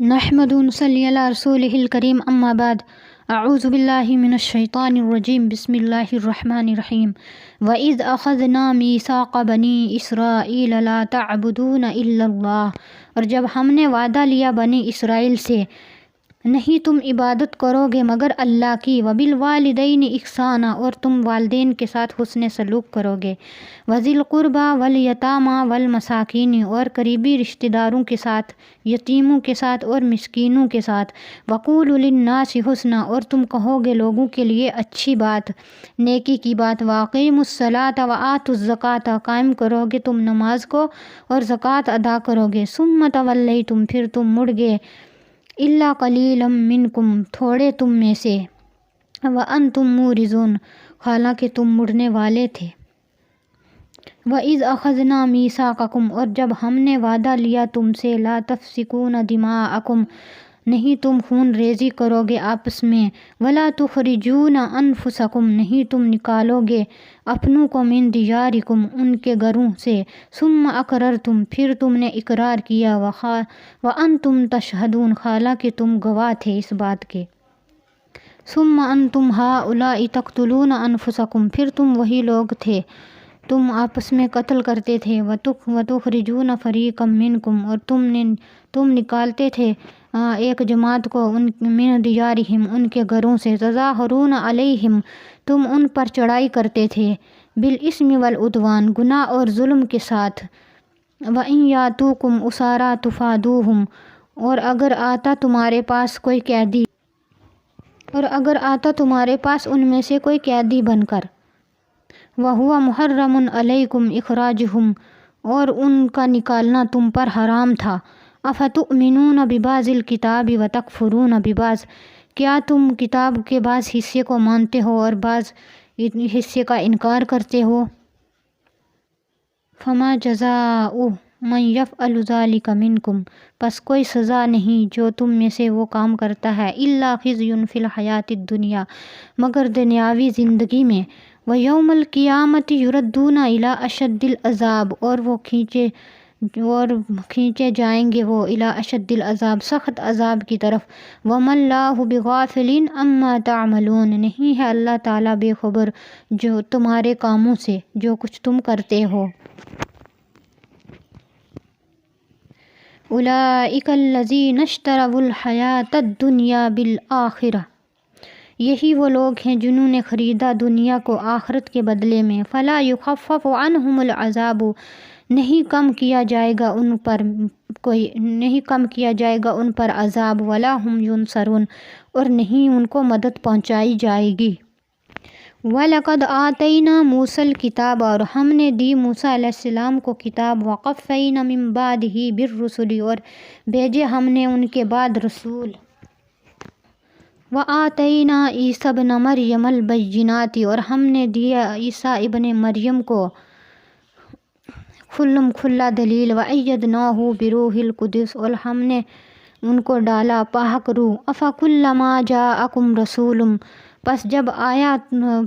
نحمد صلی علی رسولہ الکریم اما بعد اعوذ باللہ من الشیطان الرجیم بسم اللہ الرحمن الرحیم وَإِذْ أَخَذْنَا مِيثَاقَ بَنِي إِسْرَائِيلَ لَا تَعْبُدُونَ إِلَّا اللَّهَ، اور جب ہم نے وعدہ لیا بنی اسرائیل سے نہیں تم عبادت کرو گے مگر اللہ کی، وَبِالْوَالِدَيْنِ إِحْسَانًا، اور تم والدین کے ساتھ حسن سلوک کرو گے، وَذِي الْقُرْبَى وَالْيَتَامَى وَالْمَسَاكِينِ، اور قریبی رشتہ داروں کے ساتھ، یتیموں کے ساتھ اور مسکینوں کے ساتھ، وَقُولُوا لِلنَّاسِ حُسْنًا، اور تم کہو گے لوگوں کے لیے اچھی بات، نیکی کی بات، وَأَقِيمُوا الصَّلَاةَ وَآتُوا الزَّكَاةَ، قائم کرو گے تم نماز کو اور زکوٰۃ ادا کرو گے، ثُمَّ تَوَلَّيْتُمْ، پھر تم مڑ گئے، إِلَّا قَلِيلًا مِّنْكُمْ، تھوڑے تم میں سے، وَأَنْتُمْ مُورِزُونَ، حالانکہ تم مڑنے والے تھے، وَإِذْ أَخَذْنَا مِيثَاقَكُمْ، اور جب ہم نے وعدہ لیا تم سے، لَا تَسْفِكُونَ دِمَاءَكُمْ، نہیں تم خون ریزی کرو گے آپس میں، وَلَا تُخْرِجُونَ أَنفُسَكُمْ، نہیں تم نکالو گے اپنوں کو، مِن دِيَارِكُمْ، ان کے گھروں سے، ثُمَّ أَقْرَرْتُمْ، پھر تم نے اقرار کیا، وَأَنْتُمْ تَشْهَدُونَ، حالانکہ تم گواہ تھے اس بات کے، ثُمَّ أَنْتُمْ هَؤُلَاءِ تَقْتُلُونَ أَنفُسَكُمْ، پھر تم وہی لوگ تھے، تم آپس میں قتل کرتے تھے، وَتُخْرِجُونَ فَرِيقًا مِّنْكُمْ، اور تم نکالتے تھے ایک جماعت کو، مِن دِيَارِهِمْ، ان کے گھروں سے، تَظَاهَرُونَ عَلَيْهِمْ، تم ان پر چڑھائی کرتے تھے، بِالْإِثْمِ وَالْعُدْوَانِ، گناہ اور ظلم کے ساتھ، وَإِنْ يَأْتُوكُمْ أُسَارَىٰ تُفَادُوهُمْ، اور اگر آتا تمہارے پاس ان میں سے کوئی قیدی بن کر، وَهُوَ مُحَرَّمٌ عَلَيْكُمْ إِخْرَاجُهُمْ، اور ان کا نکالنا تم پر حرام تھا، أَفَتُؤْمِنُونَ بِبَعْضِ الْكِتَابِ وَتَكْفُرُونَ بِبَعْضٍ، کیا تم کتاب کے بعض حصے کو مانتے ہو اور بعض حصے کا انکار کرتے ہو؟ فَمَا جَزَاءُ مَن يَفْعَلُ ذَلِكَ مِنْكُمْ، پس کوئی سزا نہیں جو تم میں سے وہ کام کرتا ہے، إِلَّا خِزْيٌ فِي الْحَيَاةِ الدُّنْيَا، مگر دنیاوی زندگی میں، وَيَوْمَ الْقِيَامَةِ يُرَدُّونَ إِلَىٰ أَشَدِّ الْعَذَابِ، اور وہ کھینچے جائیں گے وہ إِلَىٰ أَشَدِّ الْعَذَابِ، سخت عذاب کی طرف، وَمَا اللَّهُ بِغَافِلٍ عَمَّا تَعْمَلُونَ، نہیں ہے اللہ تعالیٰ بے خبر جو تمہارے کاموں سے، جو کچھ تم کرتے ہو۔ أُولَٰئِكَ الَّذِينَ اشْتَرَوُا الْحَيَاةَ الدُّنْيَا بِالْآخِرَةِ، یہی وہ لوگ ہیں جنہوں نے خریدا دنیا کو آخرت کے بدلے میں، فَلَا يُخَفَّفُ عَنْهُمُ الْعَذَابُ، نہیں کم کیا جائے گا ان پر عذاب، وَلَا هُمْ يُنصَرُونَ، اور نہیں ان کو مدد پہنچائی جائے گی۔ وَلَقَدْ آتَيْنَا مُوسَى الْكِتَابَ، اور ہم نے دی موسیٰ علیہ السلام کو کتاب، وَقَفَّيْنَا مِن بَعْدِهِ بِالرُّسُلِ، اور بھیجے ہم نے ان کے بعد رسول، وَآتَيْنَا عِیسَىٰ ابْنَ مَرْیَمَ الْبَیِّنَاتِ، اور ہم نے دیا عیسیٰ ابن مریم کو کھلا دلیل، وَأَیَّدْنَاهُ بِرُوحِ الْقُدُسِ، اور ہم نے ان کو ڈالا پاک روح، أَفَكُلَّمَا جَاءَكُمْ رَسُولٌ، پس جب آیا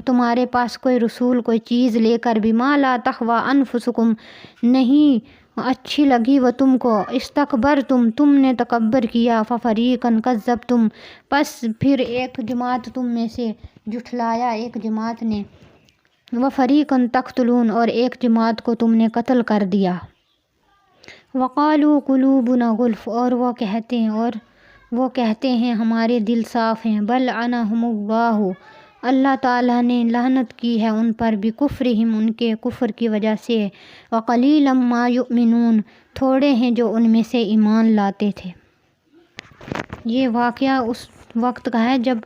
تمہارے پاس کوئی رسول کوئی چیز لے کر، بِمَا لَا تَهْوَىٰ أَنفُسُكُمْ، نہیں اچھی لگی وہ تم کو، اسْتَكْبَرْتُمْ، تم نے تکبر کیا، فَفَرِيقًا كَذَّبْتُمْ، پس پھر ایک جماعت تم میں سے جھٹلایا ایک جماعت نے، وَفَرِيقًا تَقْتُلُونَ، اور ایک جماعت کو تم نے قتل کر دیا، وَقَالُوا قُلُوبُنَا غُلْفٌ، اور وہ کہتے ہیں ہمارے دل صاف ہیں، بَلْ لَعَنَهُمُ اللَّهُ، اللہ تعالیٰ نے لعنت کی ہے ان پر، بِكُفْرِهِمْ، ان کے کفر کی وجہ سے، وَقَلِيلًا مَا يُؤْمِنُونَ، تھوڑے ہیں جو ان میں سے ایمان لاتے تھے۔ یہ واقعہ اس وقت کا ہے جب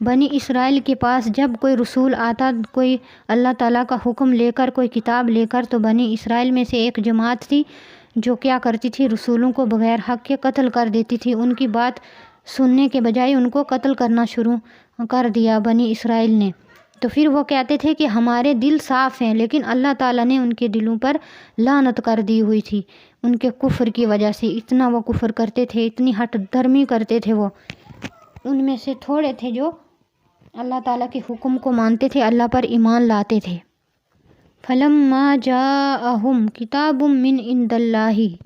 بنی اسرائیل کے پاس جب کوئی رسول آتا، کوئی اللہ تعالیٰ کا حکم لے کر، کوئی کتاب لے کر، تو بنی اسرائیل میں سے ایک جماعت تھی جو کیا کرتی تھی، رسولوں کو بغیر حق کے قتل کر دیتی تھی، ان کی بات سننے کے بجائے ان کو قتل کرنا شروع کر دیا بنی اسرائیل نے، تو پھر وہ کہتے تھے کہ ہمارے دل صاف ہیں، لیکن اللہ تعالیٰ نے ان کے دلوں پر لعنت کر دی ہوئی تھی ان کے کفر کی وجہ سے، اتنا وہ کفر کرتے تھے، اتنی ہٹ دھرمی کرتے تھے وہ، ان میں سے تھوڑے تھے جو اللہ تعالیٰ کے حکم کو مانتے تھے، اللہ پر ایمان لاتے تھے۔ فَلَمَّا جَاءَهُمْ كِتَابٌ مِّنْ عِندِ اللَّهِ،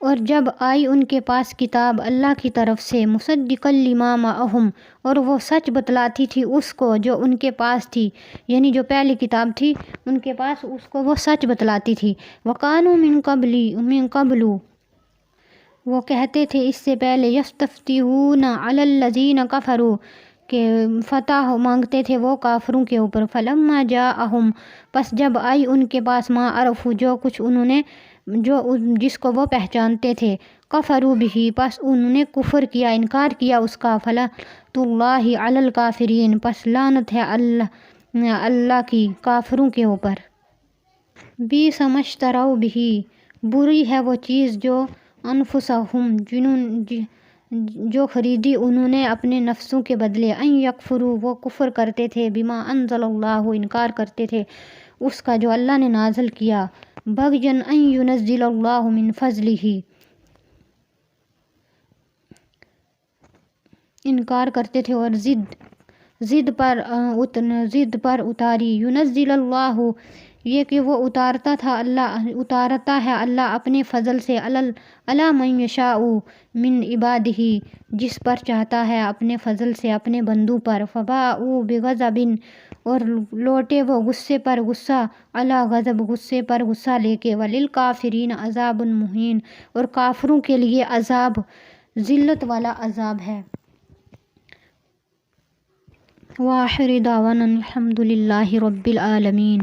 اور جب آئی ان کے پاس کتاب اللہ کی طرف سے مصدقا لما معہم، اور وہ سچ بتلاتی تھی اس کو جو ان کے پاس تھی، یعنی جو پہلی کتاب تھی ان کے پاس اس کو وہ سچ بتلاتی تھی۔ وَقَالُوا مِن قَبْلُ، وہ کہتے تھے اس سے پہلے، یستفتحون علی الذین کفروا، کہ فتح مانگتے تھے وہ کافروں کے اوپر۔ فلما جاءہم، پس جب آئی ان کے پاس، ما عرفوا، جو کچھ انہوں نے جس کو وہ پہچانتے تھے، کفروا بہ، پس انہوں نے کفر کیا، انکار کیا اس کا۔ فلعنۃ اللہ علی الکافرین، پس لعنت ہے اللہ کی کافروں کے اوپر۔ بئس ما اشتروا بہ، بری ہے وہ چیز جو انفسہم، جو خریدی انہوں نے اپنے نفسوں کے بدلے، ان یکفروا، وہ کفر کرتے تھے، بما انزل اللہ، انکار کرتے تھے اس کا جو اللہ نے نازل کیا، بغین ان ینزل اللہ من فضلہ، انکار کرتے تھے اور ضد پر اتاری، ینزل اللہ، یہ کہ وہ اتارتا ہے اللہ اپنے فضل سے، علی من یشاء من عبادہ، جس پر چاہتا ہے اپنے فضل سے اپنے بندوں پر۔ فباءوا بغضب، اور لوٹے وہ غصے پر غصہ، علی غضب، غصے پر غصہ لے کے، وللکافرین عذاب مہین، اور کافروں کے لیے عذاب ذلت والا عذاب ہے۔ وآخر دعوانا الحمد للہ رب العالمین۔